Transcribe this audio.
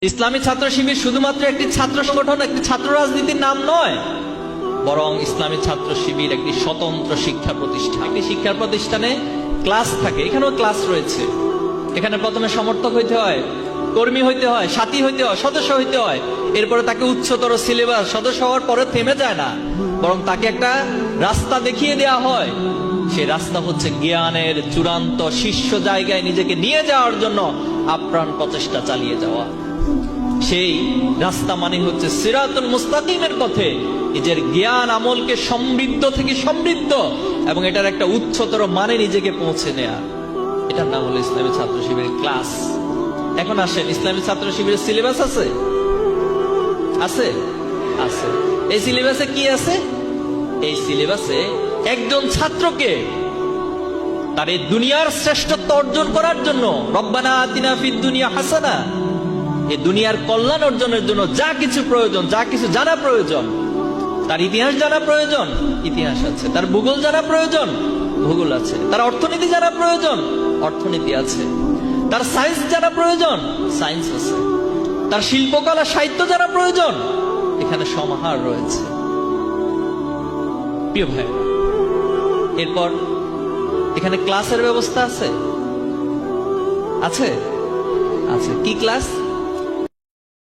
ইসলামী ছাত্র শিবির শুধুমাত্র একটি ছাত্র সংগঠন, একটি ছাত্র রাজনীতির নাম নয়, বরং ইসলামী ছাত্র শিবির একটি স্বতন্ত্র শিক্ষা প্রতিষ্ঠান। একটি শিক্ষা প্রতিষ্ঠানে ক্লাস থাকে, এখানেও ক্লাস রয়েছে। এখানে প্রথমে সমর্থক হইতে হয়, কর্মী হইতে হয়, সাথী হইতে হয়, সদস্য হইতে হয়। এরপরে তাকে উচ্চতর সিলেবাস, সদস্য হওয়ার পরে থেমে যায় না, বরং তাকে একটা রাস্তা দেখিয়ে দেয়া হয়। সেই রাস্তা হচ্ছে জ্ঞানের চূড়ান্ত শীর্ষ জায়গায় নিজেকে নিয়ে যাওয়ার জন্য আপ্রাণ প্রচেষ্টা চালিয়ে যাওয়া। সেই রাস্তা মানে হচ্ছে সিরাতুল মুস্তাকিমের পথে নিজের জ্ঞান আমলকে সমৃদ্ধ থেকে সমৃদ্ধ এবং এটার একটা উচ্চতর মানে নিজেকে পৌঁছে নেয়া। এটার নাম হলো ইসলামী ছাত্র শিবিরের ক্লাস। এখন আসেন, ইসলামী ছাত্র শিবিরের সিলেবাস আছে? আছে, আছে। এই সিলেবাসে কি আছে? এই সিলেবাসে একজন ছাত্রকে তার এই দুনিয়ার শ্রেষ্ঠত্ব অর্জন করার জন্য রব্বানা আতিনা ফিদ দুনিয়া হাসানা, এই দুনিয়ার কল্যাণ অর্জনের জন্য যা কিছু প্রয়োজন, যা কিছু জানা প্রয়োজন, তার ইতিহাস জানা প্রয়োজন, ইতিহাস আছে। তার ভূগোল জানা প্রয়োজন, ভূগোল আছে। তার অর্থনীতি জানা প্রয়োজন, অর্থনীতি আছে। তার সায়েন্স জানা প্রয়োজন, সায়েন্স আছে। তার শিল্পকলা সাহিত্য জানা প্রয়োজন, এখানে সমাহার রয়েছে। প্রিয় ভাই, এরপর এখানে ক্লাসের ব্যবস্থা আছে, আছে, আছে। কি ক্লাস?